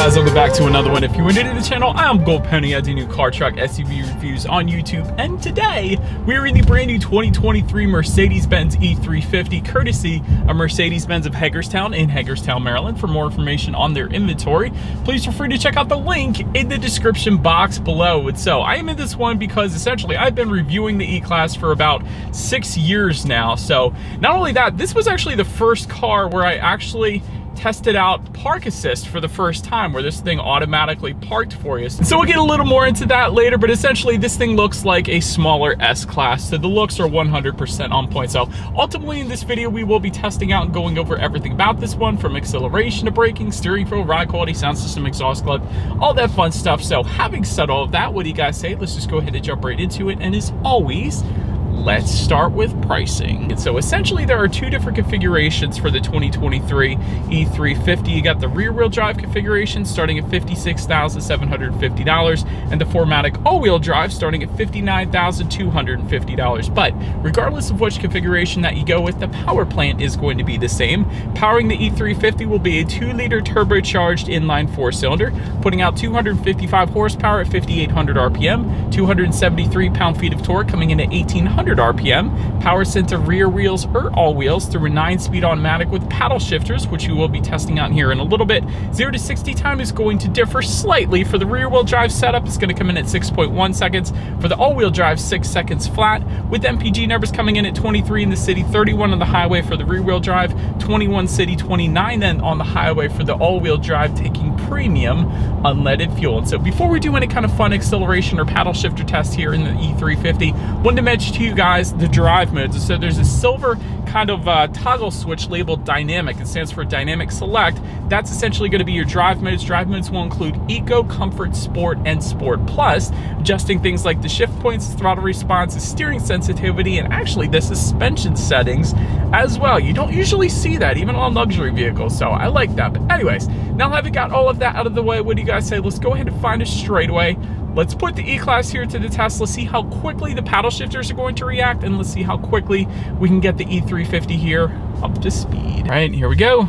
guys, welcome back to another one. If you are new to the channel, I'm Gold Penny. I do new car, truck, SUV reviews on YouTube, and today we're in the brand new 2023 Mercedes-Benz E350, courtesy of Mercedes-Benz of Hagerstown in Hagerstown, Maryland. For more information on their inventory, please feel free to check out the link in the description box below. And so I am in this one because essentially I've been reviewing the E-Class for about 6 years now. So not only that, this was actually the first car where I actually tested out park assist for the first time, where this thing automatically parked for you. So we'll get a little more into that later, but essentially this thing looks like a smaller S-Class, so the looks are 100% on point. So ultimately in this video we will be testing out and going over everything about this one, from acceleration to braking, steering wheel, ride quality, sound system, exhaust clip, all that fun stuff. So having said all of that, what do you guys say? Let's just go ahead and jump right into it, and as always, let's start with pricing. And so essentially there are two different configurations for the 2023 E350. You got the rear wheel drive configuration starting at $56,750 and the 4MATIC all-wheel drive starting at $59,250. But regardless of which configuration that you go with, the power plant is going to be the same. Powering the E350 will be a 2-liter turbocharged inline 4-cylinder, putting out 255 horsepower at 5,800 RPM, 273 pound-feet of torque coming in at 1,800 RPM, power sent to rear wheels or all wheels through a 9-speed automatic with paddle shifters, which we will be testing out here in a little bit. 0 to 60 time is going to differ slightly. For the rear wheel drive setup, it's going to come in at 6.1 seconds. For the all-wheel drive, 6 seconds flat, with MPG numbers coming in at 23 in the city, 31 on the highway for the rear wheel drive, 21 city, 29 then on the highway for the all-wheel drive, taking premium unleaded fuel. And so before we do any kind of fun acceleration or paddle shifter test here in the E350, wanted to mention to you guys the drive modes. So there's a silver kind of toggle switch labeled dynamic. It stands for dynamic select. That's essentially going to be your drive modes. Drive modes will include eco, comfort, sport, and sport plus, adjusting things like the shift points, throttle response, steering sensitivity, and actually the suspension settings as well. You don't usually see that even on luxury vehicles, so I like that. But anyways, now having got all of that out of the way, what do you guys say? Let's go ahead and find a straightaway. Let's put the E-Class here to the test. Let's see how quickly the paddle shifters are going to react, and let's see how quickly we can get the E350 here up to speed. All right, here we go.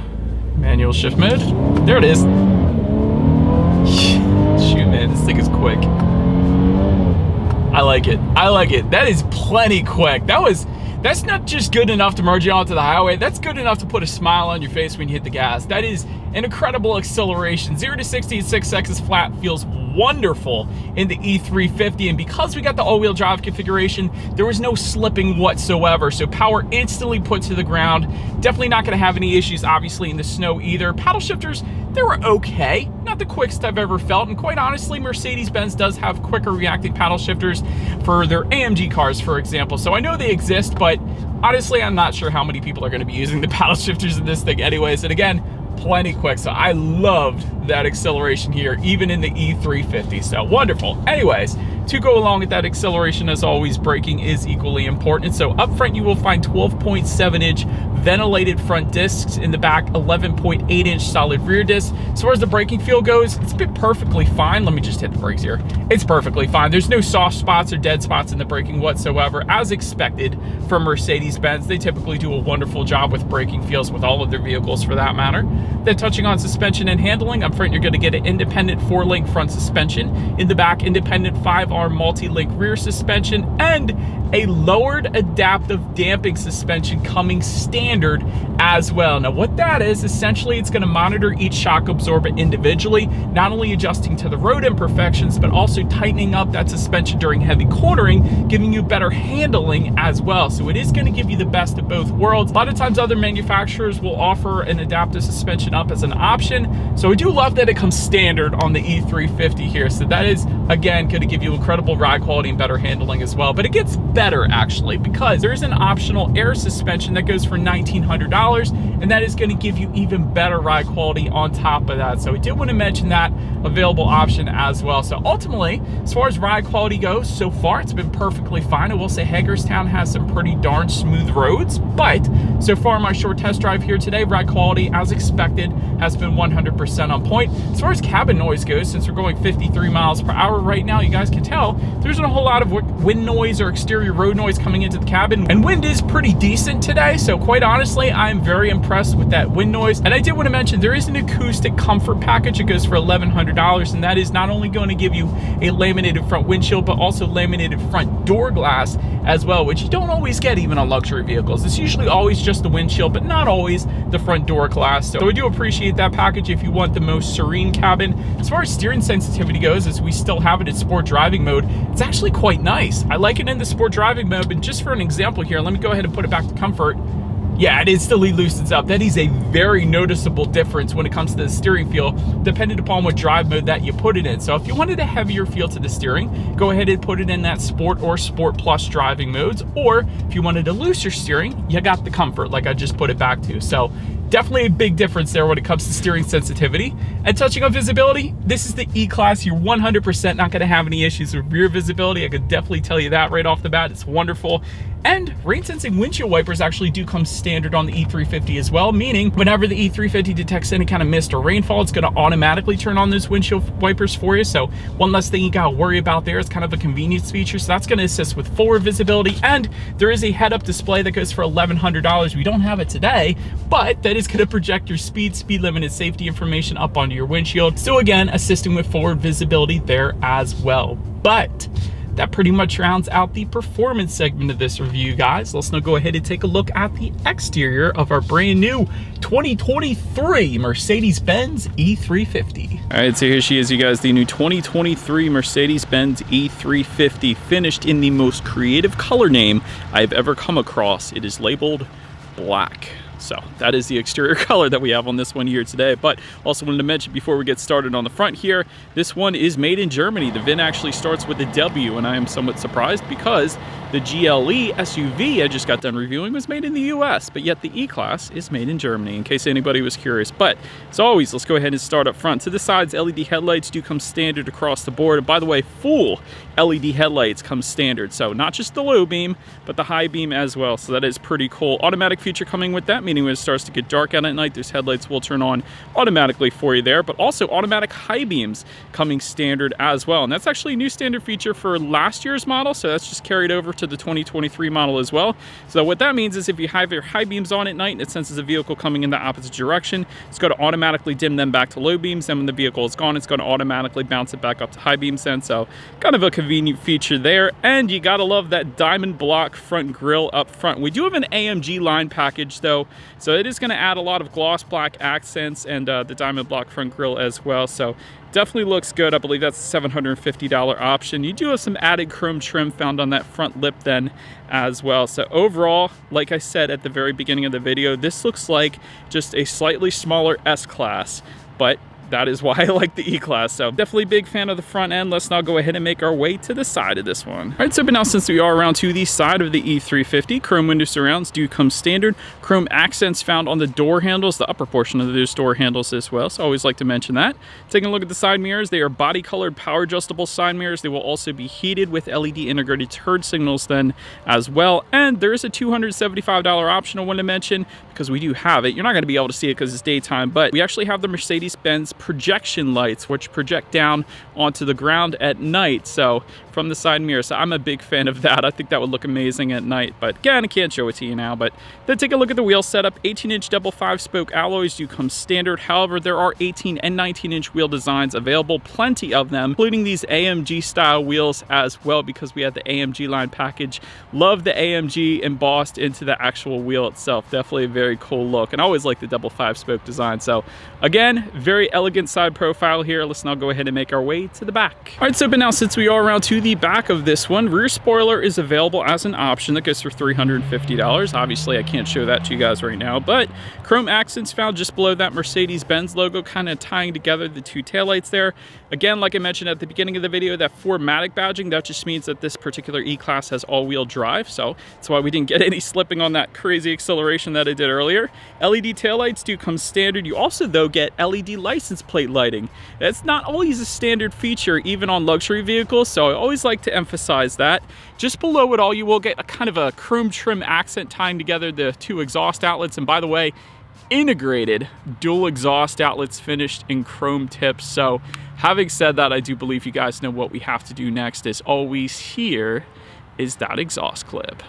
Manual shift mode. There it is. Shoot, man, this thing is quick. I like it. I like it. That is plenty quick. That's not just good enough to merge you onto the highway. That's good enough to put a smile on your face when you hit the gas. That is an incredible acceleration. 0 to 60 in 6 seconds flat feels wonderful in the E350, and because we got the all-wheel drive configuration, there was no slipping whatsoever, so power instantly put to the ground. Definitely not going to have any issues obviously in the snow either. Paddle shifters, they were okay, not the quickest I've ever felt, and quite honestly Mercedes-Benz does have quicker reacting paddle shifters for their AMG cars, for example, so I know they exist, but honestly I'm not sure how many people are going to be using the paddle shifters in this thing anyways. And again, plenty quick, so I loved that acceleration here even in the E350, so wonderful. Anyways, to go along with that acceleration, as always, braking is equally important. So up front you will find 12.7-inch ventilated front discs, in the back 11.8-inch solid rear discs. As far as the braking feel goes, it's been perfectly fine. Let me just hit the brakes here. It's perfectly fine. There's no soft spots or dead spots in the braking whatsoever, as expected from Mercedes-Benz. They typically do a wonderful job with braking feels with all of their vehicles for that matter. Then touching on suspension and handling, up front you're going to get an independent 4-link front suspension, in the back independent 5-arm multi-link rear suspension, and a lowered adaptive damping suspension coming standard as well. Now what that is, essentially it's going to monitor each shock absorber individually, not only adjusting to the road imperfections, but also tightening up that suspension during heavy cornering, giving you better handling as well. So it is going to give you the best of both worlds. A lot of times other manufacturers will offer an adaptive suspension up as an option, so I do love that it comes standard on the E350 here. So that is, again, going to give you incredible ride quality and better handling as well. But it gets better actually, because there's an optional air suspension that goes for $1,900, and that is going to give you even better ride quality on top of that. So we did want to mention that available option as well. So ultimately, as far as ride quality goes, so far it's been perfectly fine. I will say Hagerstown has some pretty darn smooth roads, but so far in my short test drive here today, ride quality as expected has been 100% on point. As far as cabin noise goes, since we're going 53 miles per hour right now, you guys can tell, there isn't a whole lot of wind noise or exterior road noise coming into the cabin, and wind is pretty decent today, so quite honestly, I'm very impressed with that wind noise. And I did want to mention there is an acoustic comfort package that goes for $1,100, and that is not only going to give you a laminated front windshield, but also laminated front door glass as well, which you don't always get even on luxury vehicles. It's usually always just the windshield, but not always the front door glass. So I do appreciate that package if you want the most serene cabin. As far as steering sensitivity goes, as we still have it in sport driving mode, it's actually quite nice. I like it in the sport driving mode, and just for an example here, let me go ahead and put it back to comfort. Yeah, it instantly loosens up. That is a very noticeable difference when it comes to the steering feel, depending upon what drive mode that you put it in. So if you wanted a heavier feel to the steering, go ahead and put it in that Sport or Sport Plus driving modes. Or if you wanted a looser steering, you got the comfort like I just put it back to. So definitely a big difference there when it comes to steering sensitivity. And touching on visibility, this is the E-Class. You're 100% not gonna have any issues with rear visibility. I could definitely tell you that right off the bat. It's wonderful. And rain sensing windshield wipers actually do come standard on the E350 as well, meaning whenever the E350 detects any kind of mist or rainfall, it's gonna automatically turn on those windshield wipers for you. So one less thing you gotta worry about there. It's kind of a convenience feature. So that's gonna assist with forward visibility. And there is a head-up display that goes for $1,100. We don't have it today, but that is gonna project your speed limit, and safety information up onto your windshield. So again, assisting with forward visibility there as well. But that pretty much rounds out the performance segment of this review, guys. Let's now go ahead and take a look at the exterior of our brand new 2023 Mercedes-Benz E350. All right, so here she is, you guys, the new 2023 Mercedes-Benz E350, finished in the most creative color name I've ever come across. It is labeled black. So that is the exterior color that we have on this one here today. But also wanted to mention before we get started on the front here, this one is made in Germany. The VIN actually starts with a W, and I am somewhat surprised because the GLE SUV I just got done reviewing was made in the US, but yet the E-Class is made in Germany, in case anybody was curious. But as always, let's go ahead and start up front. To the sides, LED headlights do come standard across the board. And by the way, full LED headlights come standard. So not just the low beam, but the high beam as well. So that is pretty cool. Automatic feature coming with that, meaning when it starts to get dark out at night, those headlights will turn on automatically for you there. But also automatic high beams coming standard as well. And that's actually a new standard feature for last year's model. So that's just carried over to the 2023 model as well. So what that means is if you have your high beams on at night and it senses a vehicle coming in the opposite direction, it's going to automatically dim them back to low beams. And when the vehicle is gone, it's going to automatically bounce it back up to high beams then. So kind of a convenient feature there. And you got to love that diamond block front grille up front. We do have an AMG line package though, so it is going to add a lot of gloss black accents and the diamond block front grille as well. So definitely looks good. I believe that's a $750 option. You do have some added chrome trim found on that front lip then as well. So overall, like I said at the very beginning of the video, this looks like just a slightly smaller S-Class, but that is why I like the E-Class. So definitely big fan of the front end. Let's now go ahead and make our way to the side of this one. All right, so but now since we are around to the side of the E350, chrome window surrounds do come standard. Chrome accents found on the door handles, the upper portion of those door handles as well. So I always like to mention that. Taking a look at the side mirrors, they are body colored power adjustable side mirrors. They will also be heated with LED integrated turn signals then as well. And there is a $275 option I want to mention because we do have it. You're not going to be able to see it because it's daytime, but we actually have the Mercedes-Benz projection lights, which project down onto the ground at night. So from the side mirror, so I'm a big fan of that. I think that would look amazing at night, but again, I can't show it to you now. But then take a look at the wheel setup. 18-inch double 5-spoke alloys do come standard. However, there are 18 and 19-inch wheel designs available, plenty of them, including these AMG style wheels as well, because we have the AMG line package. Love the AMG embossed into the actual wheel itself. Definitely a very cool look, and I always like the double 5-spoke design. So again, very elegant side profile here. Let's now go ahead and make our way to the back. All right, so but now since we are around to the back of this one, rear spoiler is available as an option that goes for $350. Obviously, I can't show that to you guys right now, but chrome accents found just below that Mercedes-Benz logo, kind of tying together the two taillights there. Again, like I mentioned at the beginning of the video, that 4MATIC badging, that just means that this particular E-Class has all-wheel drive, so that's why we didn't get any slipping on that crazy acceleration that I did earlier. LED taillights do come standard. You also, though, get LED license plate lighting. That's not always a standard feature, even on luxury vehicles, so I always like to emphasize that. Just below it all, you will get a kind of a chrome trim accent tying together the two exhaust outlets, and by the way, integrated dual exhaust outlets finished in chrome tips. So having said that, I do believe you guys know what we have to do next. As always, here is that exhaust clip.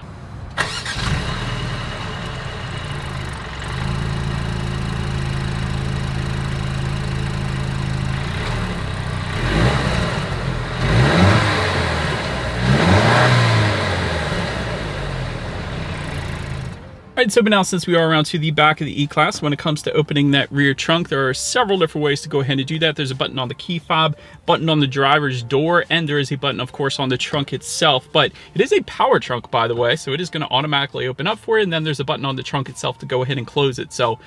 Alright, so now since we are around to the back of the E-Class, when it comes to opening that rear trunk, there are several different ways to go ahead and do that. There's a button on the key fob, button on the driver's door, and there is a button, of course, on the trunk itself. But it is a power trunk, by the way, so it is going to automatically open up for you, and then there's a button on the trunk itself to go ahead and close it. So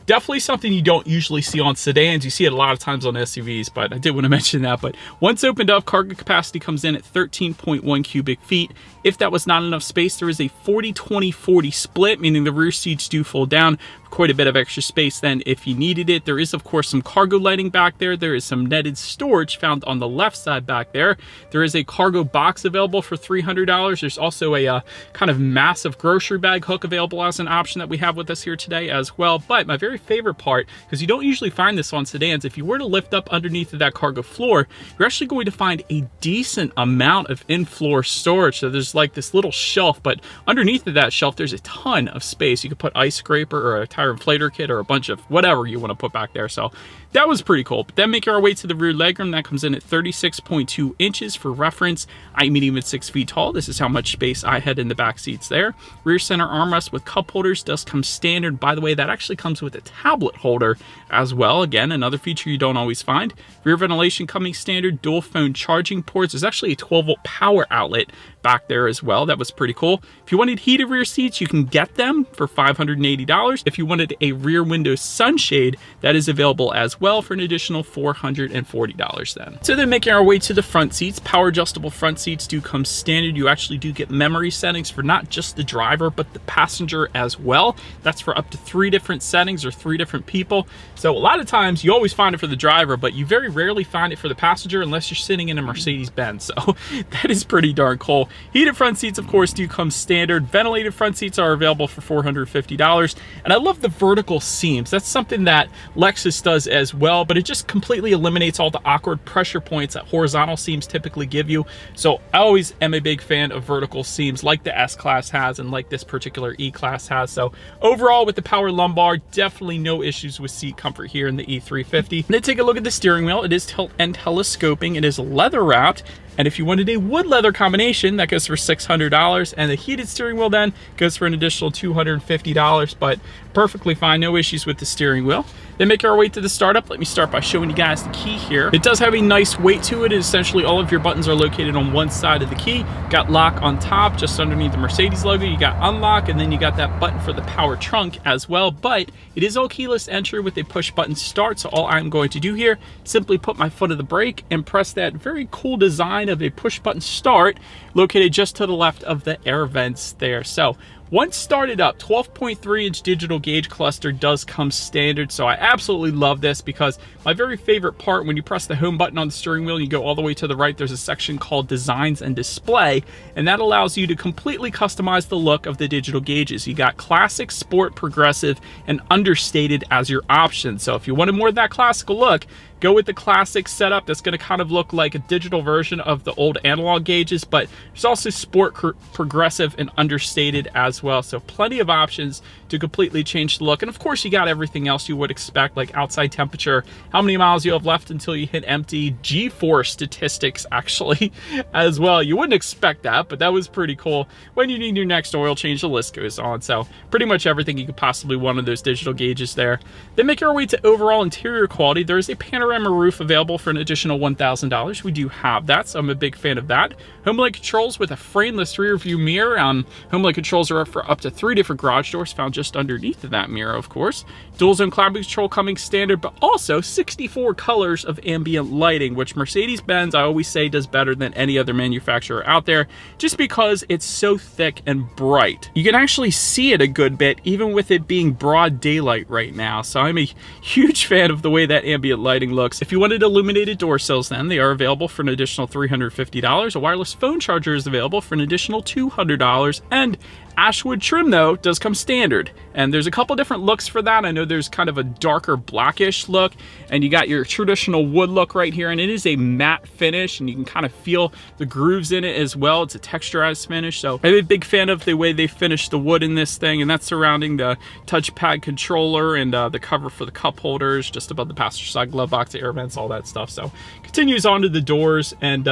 definitely something you don't usually see on sedans. You see it a lot of times on SUVs, but I did want to mention that. But once opened up, cargo capacity comes in at 13.1 cubic feet. If that was not enough space, there is a 40-20-40 split, meaning the rear seats do fold down for quite a bit of extra space then if you needed it. There is, of course, some cargo lighting back there. There is some netted storage found on the left side back there. There is a cargo box available for $300. There's also a kind of massive grocery bag hook available as an option that we have with us here today as well. But my very favorite part, because you don't usually find this on sedans, if you were to lift up underneath of that cargo floor, you're actually going to find a decent amount of in-floor storage. So there's like this little shelf, but underneath of that shelf, there's a ton of space. You could put ice scraper or a tire inflator kit or a bunch of whatever you want to put back there. So that was pretty cool. But then making our way to the rear legroom, that comes in at 36.2 inches. For reference, I'm even 6 feet tall. This is how much space I had in the back seats there. Rear center armrest with cup holders does come standard. By the way, that actually comes with a tablet holder as well. Again, another feature you don't always find. Rear ventilation coming standard. Dual phone charging ports. There's actually a 12-volt power outlet back there as well. That was pretty cool. If you wanted heated rear seats, you can get them for $580. If you wanted a rear window sunshade, that is available as well for an additional $440 then. So then making our way to the front seats, power adjustable front seats do come standard. You actually do get memory settings for not just the driver, but the passenger as well. That's for up to 3 different settings or 3 different people. So a lot of times you always find it for the driver, but you very rarely find it for the passenger unless you're sitting in a Mercedes-Benz. So that is pretty darn cool. Heated front seats, of course, do come standard. Ventilated front seats are available for $450. And I love the vertical seams. That's something that Lexus does as well, but it just completely eliminates all the awkward pressure points that horizontal seams typically give you. So I always am a big fan of vertical seams like the S-Class has and like this particular E-Class has. So overall, with the power lumbar, definitely no issues with seat comfort here in the E350. Then take a look at the steering wheel. It is tilt and telescoping. It is leather wrapped. And if you wanted a wood leather combination, that goes for $600. And the heated steering wheel then goes for an additional $250, but perfectly fine, no issues with the steering wheel. Then make our way to the startup. Let me start by showing you guys the key here. It does have a nice weight to it. Essentially, all of your buttons are located on one side of the key. Got lock on top, just underneath the Mercedes logo. You got unlock, and then you got that button for the power trunk as well. But it is all keyless entry with a push button start. So all I'm going to do here, simply put my foot on the brake and press that very cool design of a push button start located just to the left of the air vents there. So once started up, 12.3-inch digital gauge cluster does come standard. So I absolutely love this because my very favorite part, when you press the home button on the steering wheel and you go all the way to the right, there's a section called Designs and Display, and that allows you to completely customize the look of the digital gauges. You got classic, sport, progressive, and understated as your options. So if you wanted more of that classical look, go with the classic setup. That's going to kind of look like a digital version of the old analog gauges, but there's also sport, progressive, and understated as well. So plenty of options to completely change the look. And of course, you got everything else you would expect, like outside temperature, how many miles you have left until you hit empty, G-force statistics actually as well. You wouldn't expect that, but that was pretty cool. When you need your next oil change, the list goes on. So pretty much everything you could possibly want on those digital gauges there. Then make our way to overall interior quality. There is a panorama roof available for an additional $1,000. We do have that, so I'm a big fan of that. HomeLink controls with a frameless rear view mirror. HomeLink controls are for up to 3 different garage doors found just underneath of that mirror, of course. Dual zone climate control coming standard, but also 64 colors of ambient lighting, which Mercedes-Benz, I always say, does better than any other manufacturer out there, just because it's so thick and bright. You can actually see it a good bit, even with it being broad daylight right now. So I'm a huge fan of the way that ambient lighting looks. If you wanted illuminated door sills, then they are available for an additional $350. A wireless phone charger is available for an additional $200. And Ashwood trim though does come standard, and there's a couple different looks for that. I know there's kind of a darker blackish look, and you got your traditional wood look right here, and it is a matte finish, and you can kind of feel the grooves in it as well. It's a texturized finish, so I'm a big fan of the way they finished the wood in this thing, and that's surrounding the touchpad controller and the cover for the cup holders, just above the passenger side glove box, the air vents, all that stuff. So continues onto the doors, and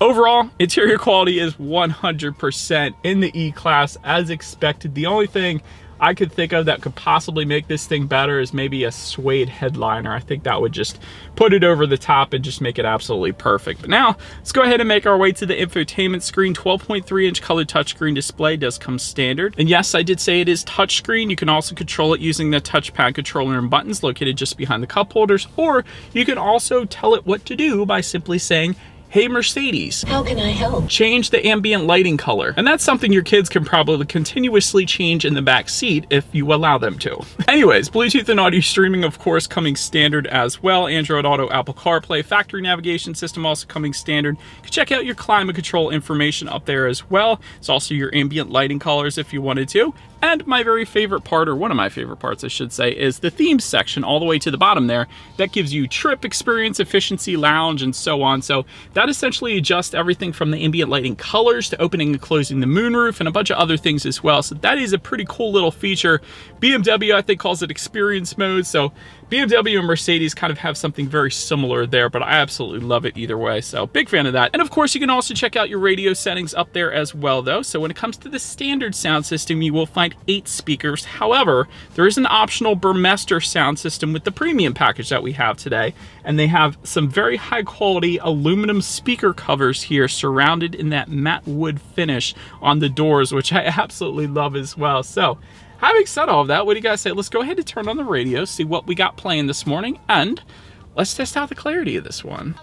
overall, interior quality is 100% in the E-Class as expected. The only thing I could think of that could possibly make this thing better is maybe a suede headliner. I think that would just put it over the top and just make it absolutely perfect. But now, let's go ahead and make our way to the infotainment screen. 12.3-inch color touchscreen display does come standard. And yes, I did say it is touchscreen. You can also control it using the touchpad controller and buttons located just behind the cup holders, or you can also tell it what to do by simply saying, "Hey Mercedes, how can I help?" Change the ambient lighting color. And that's something your kids can probably continuously change in the back seat if you allow them to. Anyways, Bluetooth and audio streaming, of course, coming standard as well. Android Auto, Apple CarPlay, factory navigation system also coming standard. You can check out your climate control information up there as well. It's also your ambient lighting colors if you wanted to. And my very favorite part, or one of my favorite parts I should say, is the themes section all the way to the bottom there. That gives you trip, experience, efficiency, lounge, and so on. So that essentially adjusts everything from the ambient lighting colors to opening and closing the moonroof and a bunch of other things as well. So that is a pretty cool little feature. BMW, I think, calls it experience mode. So BMW and Mercedes kind of have something very similar there, but I absolutely love it either way. So big fan of that. And of course, you can also check out your radio settings up there as well though. So when it comes to the standard sound system, you will find 8 speakers. However, there is an optional Burmester sound system with the premium package that we have today. And they have some very high quality aluminum speaker covers here surrounded in that matte wood finish on the doors, which I absolutely love as well. So having said all of that, what do you guys say? Let's go ahead and turn on the radio, see what we got playing this morning, and let's test out the clarity of this one.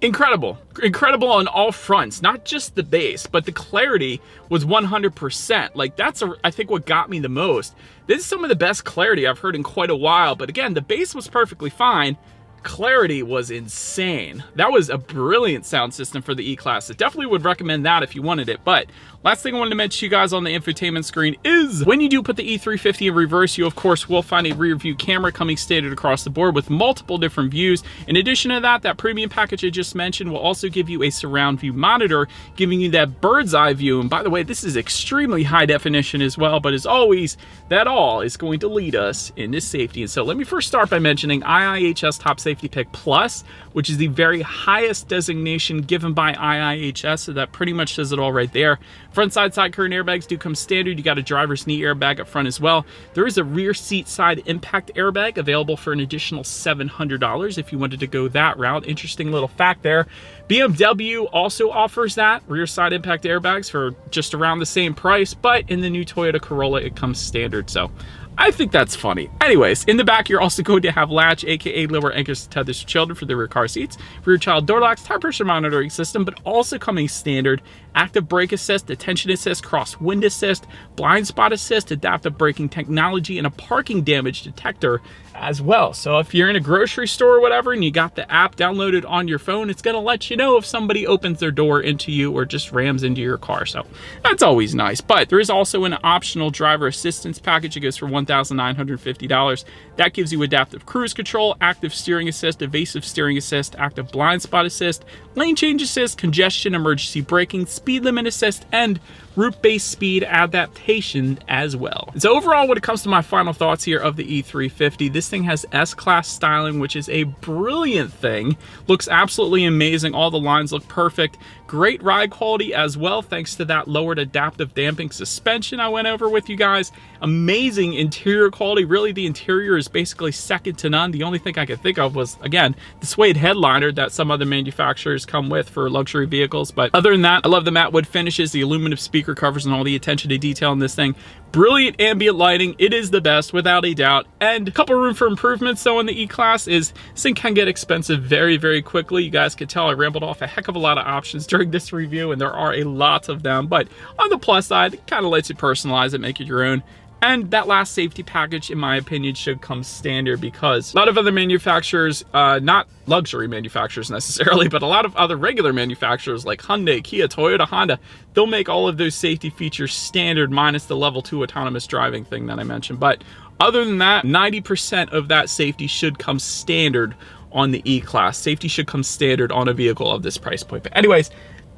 Incredible. Incredible on all fronts, not just the bass, but the clarity was 100%. Like that's, I think, what got me the most. This is some of the best clarity I've heard in quite a while, but again, the bass was perfectly fine. Clarity was insane. That was a brilliant sound system for the E-Class. I definitely would recommend that if you wanted it. But last thing I wanted to mention to you guys on the infotainment screen is when you do put the E350 in reverse, you of course will find a rear view camera coming standard across the board with multiple different views. In addition to that, that premium package I just mentioned will also give you a surround view monitor, giving you that bird's eye view. And by the way, this is extremely high definition as well, but as always, that all is going to lead us into safety. And so let me first start by mentioning IIHS Top Safety Pick Plus, which is the very highest designation given by IIHS, so that pretty much says it all right there. Front side curtain airbags do come standard. You got a driver's knee airbag up front as well. There is a rear seat side impact airbag available for an additional $700 if you wanted to go that route. Interesting little fact there. BMW also offers that, rear side impact airbags, for just around the same price, but in the new Toyota Corolla, it comes standard. So I think that's funny. Anyways, in the back, you're also going to have latch, aka lower anchors to tethers for children for the rear car seats, rear child door locks, tire pressure monitoring system, but also coming standard, active brake assist, attention assist, cross wind assist, blind spot assist, adaptive braking technology, and a parking damage detector as well. So if you're in a grocery store or whatever and you got the app downloaded on your phone, it's gonna let you know if somebody opens their door into you or just rams into your car. So that's always nice. But there is also an optional driver assistance package. It goes for $1,950. That gives you adaptive cruise control, active steering assist, evasive steering assist, active blind spot assist, lane change assist, congestion emergency braking, speed limit assist, and route-based speed adaptation as well. So overall, when it comes to my final thoughts here of the E350, this thing has S-Class styling, which is a brilliant thing. Looks absolutely amazing. All the lines look perfect. Great ride quality as well, thanks to that lowered adaptive damping suspension I went over with you guys. Amazing interior quality. Really, the interior is basically second to none. The only thing I could think of was, again, the suede headliner that some other manufacturers come with for luxury vehicles. But other than that, I love the matte wood finishes, the aluminum speaker covers, and all the attention to detail in this thing. Brilliant ambient lighting. It is the best without a doubt. And a couple room for improvements though in the E-Class is this thing can get expensive very, very quickly. You guys could tell I rambled off a heck of a lot of options during this review, and there are a lot of them. But on the plus side, it kind of lets you personalize it, make it your own. And that last safety package, in my opinion, should come standard, because a lot of other manufacturers, not luxury manufacturers necessarily, but a lot of other regular manufacturers like Hyundai, Kia, Toyota, Honda, they'll make all of those safety features standard minus the level 2 autonomous driving thing that I mentioned. But other than that, 90% of that safety should come standard on the E-Class. Safety should come standard on a vehicle of this price point. But anyways,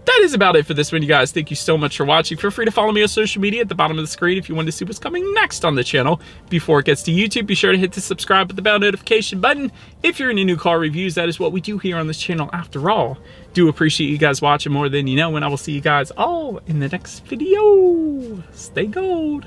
that is about it for this one, you guys. Thank you so much for watching. Feel free to follow me on social media at the bottom of the screen if you want to see what's coming next on the channel. Before it gets to YouTube, be sure to hit the subscribe with the bell notification button. If you're into new car reviews, that is what we do here on this channel after all. Do appreciate you guys watching more than you know, and I will see you guys all in the next video. Stay gold.